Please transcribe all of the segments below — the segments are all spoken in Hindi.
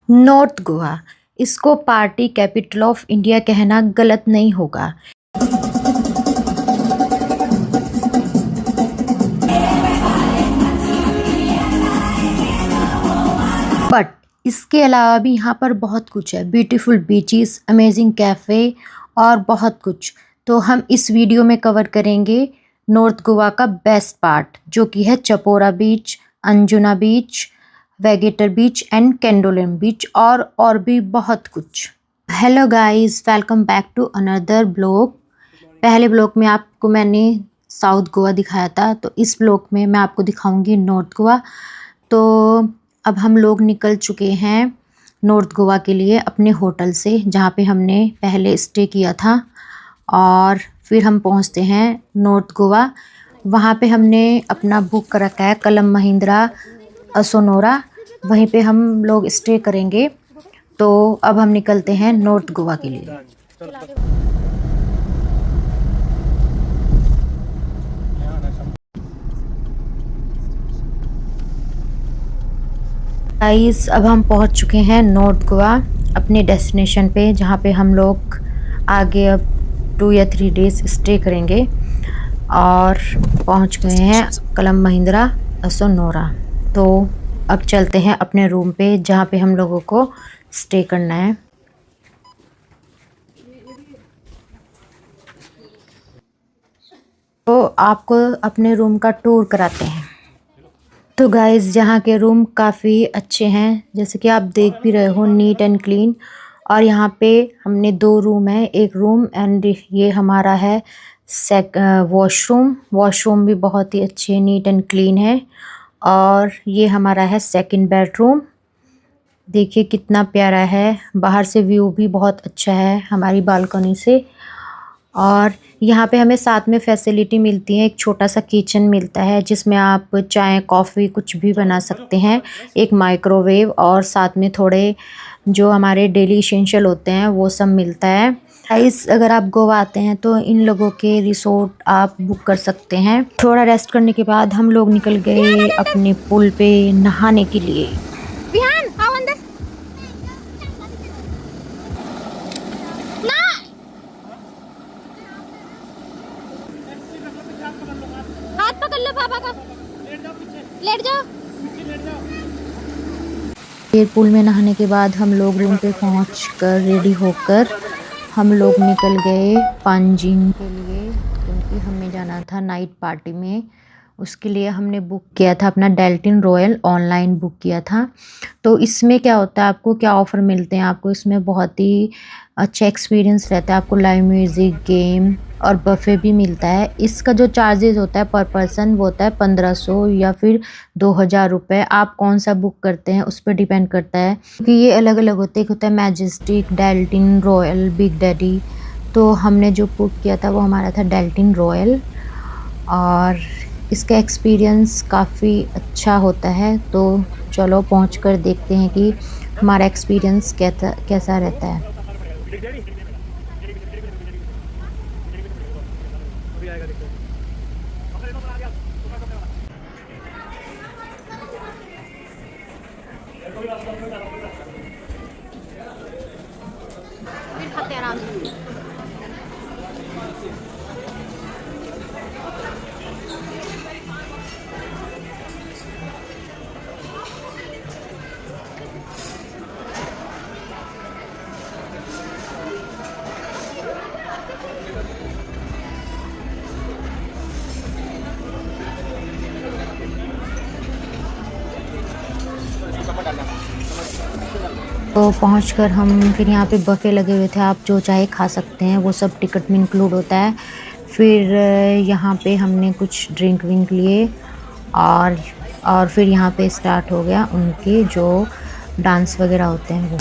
नॉर्थ गोवा, इसको पार्टी कैपिटल ऑफ इंडिया कहना गलत नहीं होगा। बट इसके अलावा भी यहाँ पर बहुत कुछ है, ब्यूटीफुल बीचेस, अमेजिंग कैफ़े और बहुत कुछ। तो हम इस वीडियो में कवर करेंगे नॉर्थ गोवा का बेस्ट पार्ट, जो कि है Chapora beach, Anjuna beach, Vagator beach and Candolim beach और भी बहुत कुछ। Hello guys, welcome back to another blog. पहले ब्लॉग में आपको मैंने साउथ गोवा दिखाया था, तो इस ब्लॉग में मैं आपको दिखाऊंगी नॉर्थ गोवा। तो अब हम लोग निकल चुके हैं नॉर्थ गोवा के लिए अपने होटल से, जहाँ पे हमने पहले स्टे किया था, और फिर हम पहुँचते हैं नॉर्थ गोवा। वहाँ पे हमने अपना बुक कर रखा है कलम महिंद्रा असोनोरा, वहीं पे हम लोग स्टे करेंगे। तो अब हम निकलते हैं नॉर्थ गोवा के लिए। गाइस, अब हम पहुंच चुके हैं नॉर्थ गोवा अपने डेस्टिनेशन पे, जहाँ पे हम लोग आगे अब 2 या 3 डेज स्टे करेंगे, और पहुंच गए हैं कलम महिंद्रा असोनोरा। तो अब चलते हैं अपने रूम पे, जहाँ पे हम लोगों को स्टे करना है। तो आपको अपने रूम का टूर कराते हैं। तो गाइस, यहाँ के रूम काफ़ी अच्छे हैं, जैसे कि आप देख भी रहे हो, नीट एंड क्लीन। और यहाँ पे हमने 2 रूम है, एक रूम एंड ये हमारा है वॉशरूम भी बहुत ही अच्छे, नीट एंड क्लीन है। और ये हमारा है सेकंड बेडरूम, देखिए कितना प्यारा है, बाहर से व्यू भी बहुत अच्छा है हमारी बालकनी से। और यहाँ पे हमें साथ में फैसिलिटी मिलती है, एक छोटा सा किचन मिलता है, जिसमें आप चाय कॉफ़ी कुछ भी बना सकते हैं, एक माइक्रोवेव, और साथ में थोड़े जो हमारे डेली इसेंशियल होते हैं वो सब मिलता है। गाइस, अगर आप गोवा आते हैं तो इन लोगों के रिसोर्ट आप बुक कर सकते हैं। थोड़ा रेस्ट करने के बाद हम लोग निकल गए अपने पुल पे नहाने के लिए। हाथ पकड़ लो पापा का, लेट जाओ। फिर पुल में नहाने के बाद हम लोग रूम पे पहुंचकर रेडी होकर हम लोग निकल गए पांजिंग के लिए, क्योंकि हमें जाना था नाइट पार्टी में। उसके लिए हमने बुक किया था अपना डेल्टिन रॉयल, ऑनलाइन बुक किया था। तो इसमें क्या होता है, आपको क्या ऑफ़र मिलते हैं, आपको इसमें बहुत ही अच्छा एक्सपीरियंस रहता है, आपको लाइव म्यूज़िक, गेम और बफ़े भी मिलता है। इसका जो चार्जेस होता है पर पर्सन वो होता है 1500 या फिर 2000 रुपये, आप कौन सा बुक करते हैं उस पर डिपेंड करता है, क्योंकि ये अलग अलग होते हैं। एक होता है majestic, Deltin royal, big daddy. तो हमने जो बुक किया था वो हमारा था डेल्टिन रॉयल, और इसका एक्सपीरियंस काफ़ी अच्छा होता है। तो चलो पहुंचकर देखते हैं कि हमारा एक्सपीरियंस कैसा रहता है। फिर खाते हैं आराम से। तो पहुंचकर हम फिर यहाँ पे बफ़े लगे हुए थे, आप जो चाहे खा सकते हैं, वो सब टिकट में इंक्लूड होता है। फिर यहाँ पे हमने कुछ ड्रिंक विंक लिए, और फिर यहाँ पे स्टार्ट हो गया उनके जो डांस वगैरह होते हैं वो।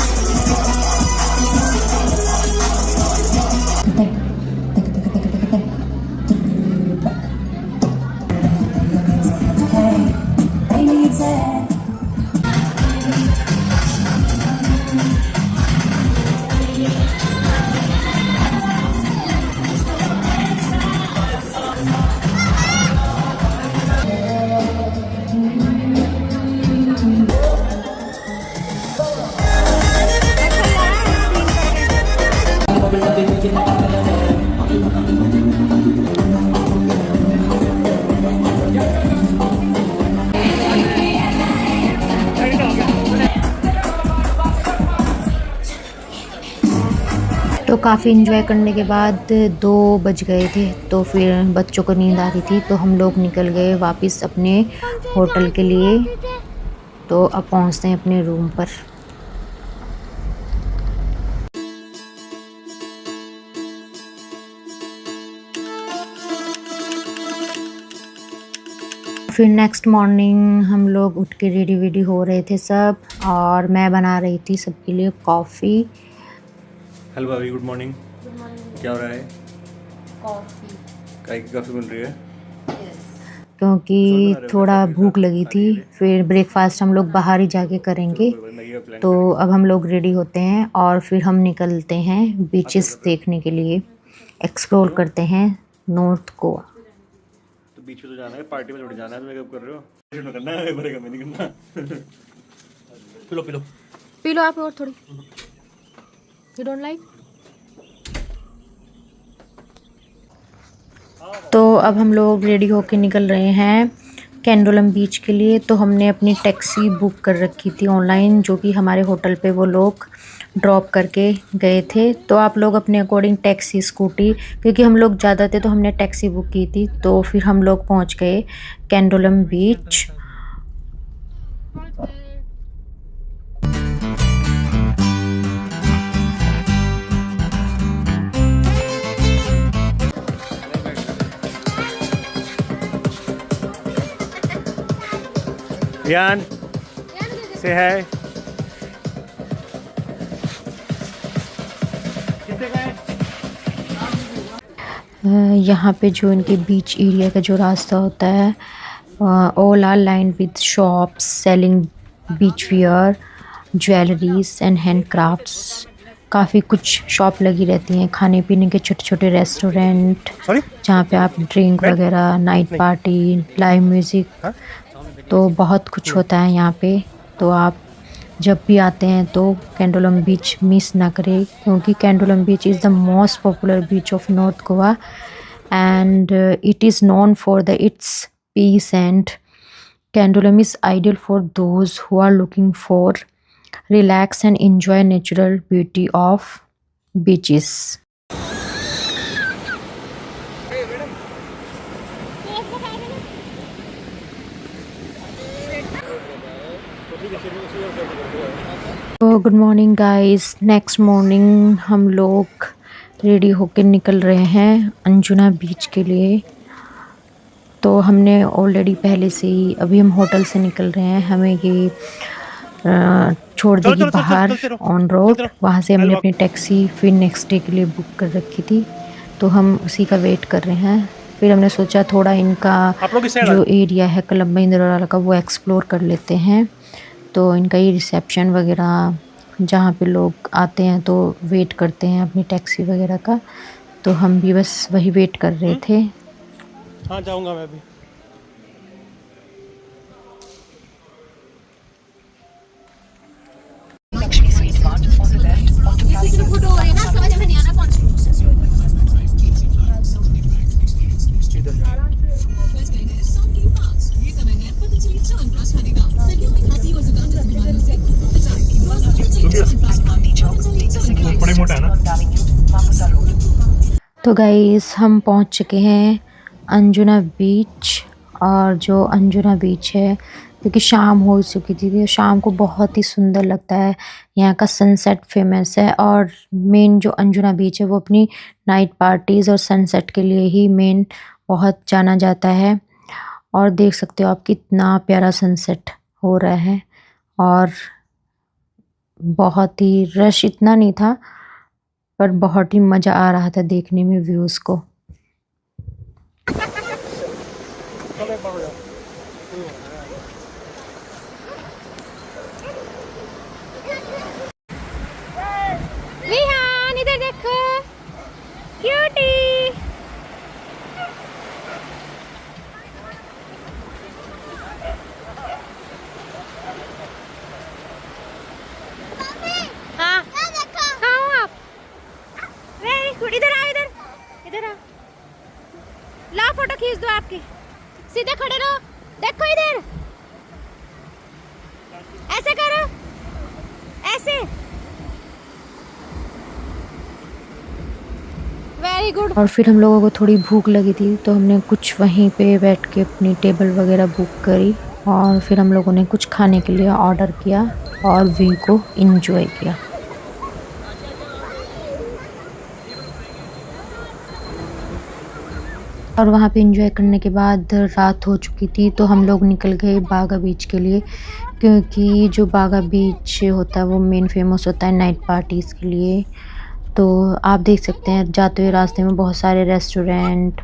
तो काफ़ी इन्जॉय करने के बाद 2 बज गए थे, तो फिर बच्चों को नींद आ रही थी, तो हम लोग निकल गए वापस अपने होटल के लिए। तो अब पहुंचते हैं अपने रूम पर। फिर नेक्स्ट मॉर्निंग हम लोग उठ के रेडी वेडी हो रहे थे सब, और मैं बना रही थी सबके लिए कॉफ़ी। हेलो भाभी, गुड मॉर्निंग। क्या हो रहा है? कॉफी। काय की कॉफ़ी बन रही है? क्योंकि थोड़ा भूख लगी थी, फिर ब्रेकफास्ट हम लोग बाहर ही जाके करेंगे। तो अब हम लोग रेडी होते हैं और फिर हम निकलते हैं बीचेस देखने के लिए, एक्सप्लोर करते हैं नॉर्थ गोवा। तो बीच में तो जाना है, पार्टी में थोड़ी जाना है। तो मेकअप कर रहे हो? करना है, मेकअप नहीं करना। पिलो पिलो पी लो आप और थोड़ी। You don't like? तो अब हम लोग रेडी होके निकल रहे हैं कैंडोलम बीच के लिए। तो हमने अपनी टैक्सी बुक कर रखी थी ऑनलाइन, जो कि हमारे होटल पे वो लोग ड्रॉप करके गए थे। तो आप लोग अपने अकॉर्डिंग टैक्सी, स्कूटी, क्योंकि हम लोग ज़्यादा थे तो हमने टैक्सी बुक की थी। तो फिर हम लोग पहुंच गए कैंडोलम बीच। यान से है यहाँ पे जो इनके बीच एरिया का जो रास्ता होता है, all are line with shops selling beach wear, jewelleries and handcrafts. काफ़ी कुछ शॉप लगी रहती हैं, खाने पीने के छोटे छोटे रेस्टोरेंट, जहाँ पे आप ड्रिंक वगैरह, नाइट पार्टी, लाइव म्यूज़िक, तो बहुत कुछ होता है यहाँ पे। तो आप जब भी आते हैं तो कैंडोलम बीच मिस ना करें, क्योंकि Candolim beach is the most popular beach of north Goa and it is known for the its peace and Candolim is ideal for those who are looking for relax and enjoy natural beauty of beaches. तो good morning guys. Next morning हम लोग रेडी होकर निकल रहे हैं अंजुना बीच के लिए। तो हमने ऑलरेडी पहले से ही, अभी हम होटल से निकल रहे हैं, हमें ये छोड़ देगी बाहर ऑन रोड। वहाँ से हमने अपनी टैक्सी फिर नेक्स्ट डे के लिए बुक कर रखी थी, तो हम उसी का वेट कर रहे हैं। फिर हमने सोचा थोड़ा इनका जो एरिया है कोलंबा इंद्रवाला का वो एक्सप्लोर कर लेते हैं। तो इनका ये रिसेप्शन वगैरह जहाँ पे लोग आते हैं तो वेट करते हैं अपनी टैक्सी वगैरह का, तो हम भी बस वही वेट कर रहे थे। हाँ, जाऊँगा मैं भी। फोटो हो रही है ना, समझ में नहीं आना कौन सी। तो गाइस हम पहुंच चुके हैं अंजुना बीच, और जो अंजुना बीच है, क्योंकि शाम हो चुकी थी तो शाम को बहुत ही सुंदर लगता है। यहाँ का सनसेट फेमस है, और मेन जो अंजुना बीच है वो अपनी नाइट पार्टीज़ और सनसेट के लिए ही मेन बहुत जाना जाता है। और देख सकते हो आप कितना प्यारा सनसेट हो रहा है, और बहुत ही रश इतना नहीं था, पर बहुत ही मज़ा आ रहा था देखने में व्यूज़ को। विहान इधर देखो, क्यूटी। हाँ, कहाँ हो आप? वेरी गुड, इधर आओ, इधर इधर आओ। ला फोटो खींच दो आपकी। सीधे खड़े रहो, देखो इधर, ऐसे करो, ऐसे। Very good. और फिर हम लोगों को थोड़ी भूख लगी थी तो हमने कुछ वहीं पे बैठ के अपनी टेबल वगैरह बुक करी और फिर हम लोगों ने कुछ खाने के लिए ऑर्डर किया और व्यू को एंजॉय किया। और वहाँ पे एंजॉय करने के बाद रात हो चुकी थी तो हम लोग निकल गए बागा बीच के लिए, क्योंकि जो बागा बीच होता है वो मेन फेमस होता है नाइट पार्टीज़ के लिए। तो आप देख सकते हैं जाते हुए रास्ते में बहुत सारे रेस्टोरेंट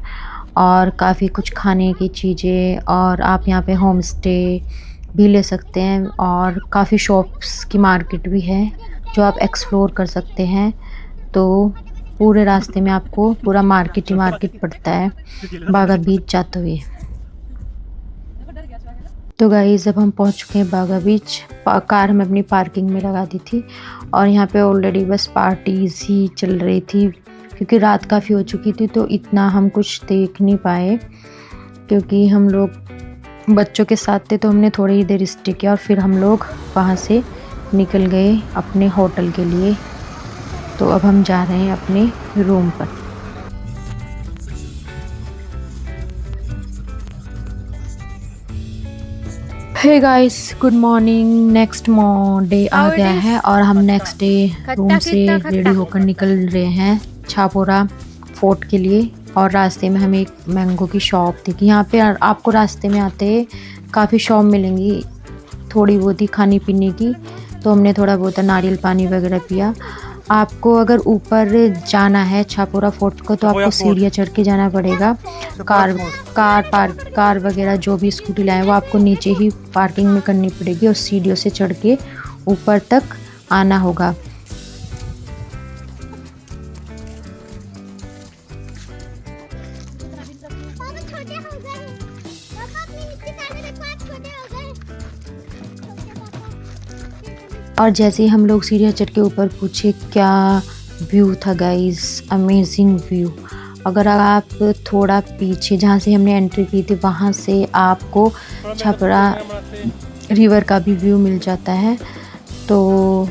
और काफ़ी कुछ खाने की चीज़ें, और आप यहाँ पे होम स्टे भी ले सकते हैं और काफ़ी शॉप्स की मार्केट भी है जो आप एक्सप्लोर कर सकते हैं। तो पूरे रास्ते में आपको पूरा मार्केट ही मार्केट पड़ता है बागा बीच जाते हुए। तो गाइस अब हम पहुंच चुके हैं बागा बीच। कार हम अपनी पार्किंग में लगा दी थी और यहाँ पे ऑलरेडी बस पार्टीज ही चल रही थी, क्योंकि रात काफ़ी हो चुकी थी तो इतना हम कुछ देख नहीं पाए, क्योंकि हम लोग बच्चों के साथ थे तो हमने थोड़ी ही देर स्टे किया और फिर हम लोग वहाँ से निकल गए अपने होटल के लिए। तो अब हम जा रहे हैं अपने रूम पर। Hey guys, good morning. Next day आ गया है और हम नेक्स्ट डे रूम से रेडी होकर निकल रहे हैं छापोरा फोर्ट के लिए। और रास्ते में हमें एक मैंगो की शॉप दिखी। यहाँ पे आपको रास्ते में आते काफ़ी शॉप मिलेंगी थोड़ी बहुत ही खाने पीने की, तो हमने थोड़ा बहुत नारियल पानी वगैरह पिया। आपको अगर ऊपर जाना है छापोरा फोर्ट को तो आपको सीढ़ियाँ चढ़ के जाना पड़ेगा। कार वगैरह जो भी स्कूटी लाए वो आपको नीचे ही पार्किंग में करनी पड़ेगी और सीढ़ियों से चढ़ के ऊपर तक आना होगा। और जैसे ही हम लोग सीढ़ियाँ चढ़ के ऊपर पूछे क्या व्यू था गाइस, अमेजिंग व्यू। अगर आप थोड़ा पीछे जहाँ से हमने एंट्री की थी वहाँ से आपको छपरा रिवर का भी व्यू मिल जाता है। तो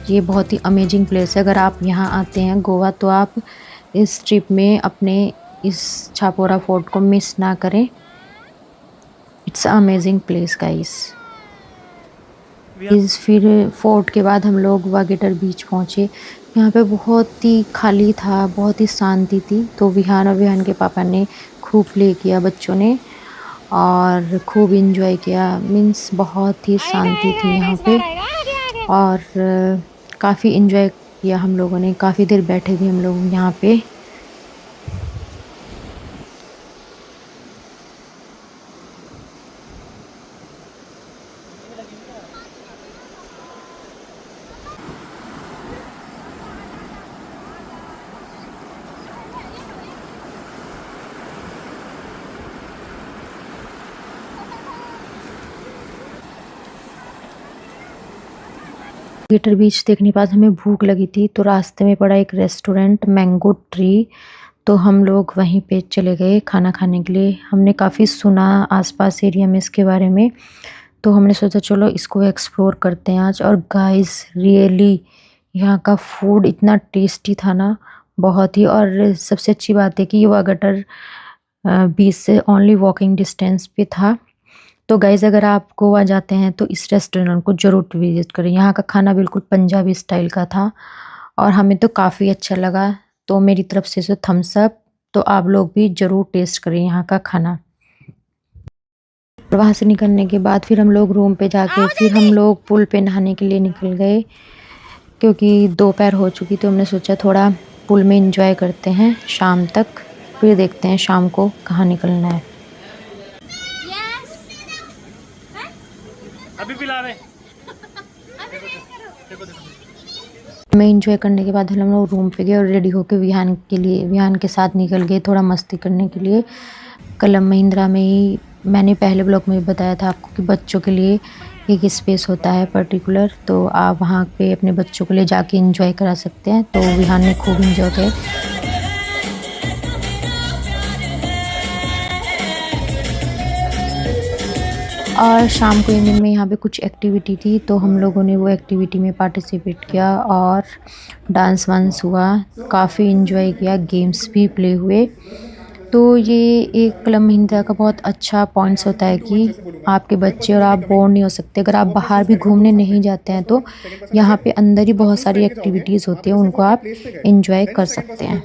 ये बहुत ही अमेजिंग प्लेस है। अगर आप यहाँ आते हैं गोवा तो आप इस ट्रिप में अपने इस छापोरा फोर्ट को मिस ना करें। It's amazing place guys. फिर फोर्ट के बाद हम लोग वागेटर बीच पहुँचे। यहाँ पे बहुत ही खाली था, बहुत ही शांति थी। तो विहान और विहान के पापा ने खूब प्ले किया बच्चों ने और खूब इंजॉय किया। मीन्स बहुत ही शांति थी यहाँ पे और काफ़ी इंजॉय किया हम लोगों ने। काफ़ी देर बैठे भी हम लोग यहाँ पे। वागेटर बीच देखने के बाद हमें भूख लगी थी तो रास्ते में पड़ा एक रेस्टोरेंट मैंगो ट्री, तो हम लोग वहीं पे चले गए खाना खाने के लिए। हमने काफ़ी सुना आसपास एरिया में इसके बारे में, तो हमने सोचा चलो इसको एक्सप्लोर करते हैं आज। और गाइस रियली यहाँ का फूड इतना टेस्टी था ना, बहुत ही। और सबसे अच्छी बात है कि ये वागेटर बीच से ओनली वॉकिंग डिस्टेंस पे था। तो गाइस अगर आप गोवा जाते हैं तो इस रेस्टोरेंट को ज़रूर विज़िट करें। यहाँ का खाना बिल्कुल पंजाबी स्टाइल का था और हमें तो काफ़ी अच्छा लगा। तो मेरी तरफ से थम्स अप। तो आप लोग भी ज़रूर टेस्ट करें यहाँ का खाना। वहाँ से निकलने के बाद फिर हम लोग रूम पे जाके फिर हम लोग पुल पे नहाने के लिए निकल गए, क्योंकि दोपहर हो चुकी। तो हमने सोचा थोड़ा पुल में एंजॉय करते हैं शाम तक, फिर देखते हैं शाम को कहाँ निकलना है। अभी पिला रहे मैं एंजॉय करने के बाद हम लोग रूम पे गए और रेडी होके विहान के साथ निकल गए थोड़ा मस्ती करने के लिए। कलम महिंद्रा में ही मैंने पहले ब्लॉग में भी बताया था आपको कि बच्चों के लिए एक स्पेस होता है पर्टिकुलर, तो आप वहाँ पे अपने बच्चों के लिए जाके एंजॉय करा सकते हैं। तो विहान ने खूब एंजॉय किया। और शाम को इवनिंग में यहाँ पे कुछ एक्टिविटी थी, तो हम लोगों ने वो एक्टिविटी में पार्टिसिपेट किया और डांस वांस हुआ, काफ़ी इन्जॉय किया, गेम्स भी प्ले हुए। तो ये एक क्लब महिंद्रा का बहुत अच्छा पॉइंट्स होता है कि आपके बच्चे और आप बोर नहीं हो सकते। अगर आप बाहर भी घूमने नहीं जाते हैं तो यहाँ पे अंदर ही बहुत सारी एक्टिविटीज़ होती हैं, उनको आप इंजॉय कर सकते हैं।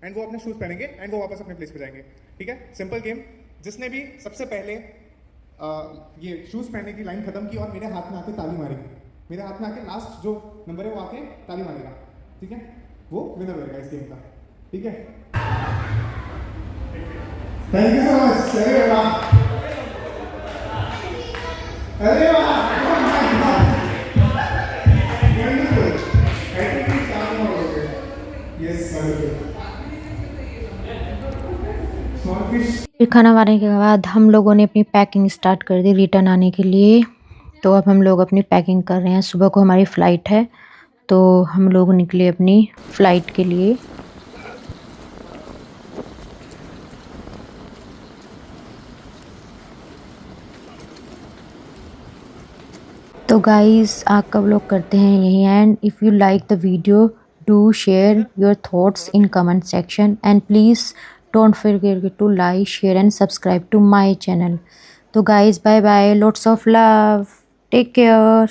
एंड वो अपने शूज पहनेंगे एंड वो वापस अपने प्लेस पे जाएंगे। ठीक है, सिंपल गेम। जिसने भी सबसे पहले ये शूज पहनने की लाइन खत्म की और मेरे हाथ में आके ताली मारेगी, मेरे हाथ में आके लास्ट जो नंबर है वो आके ताली मारेगा, ठीक है, वो विनर रहेगा इस गेम का। ठीक है, थैंक यू सो मच। अरे वाह, अरे वाह, फिर खाना खाने के बाद हम लोगों ने अपनी पैकिंग स्टार्ट कर दी रिटर्न आने के लिए। तो अब हम लोग अपनी पैकिंग कर रहे हैं, सुबह को हमारी फ़्लाइट है, तो हम लोग निकले अपनी फ़्लाइट के लिए। तो गाइस आज का व्लॉग करते हैं यही end. If you like the video do share your thoughts in comment section and please don't forget to like share and subscribe to my channel. तो guys bye bye, lots of love, take care.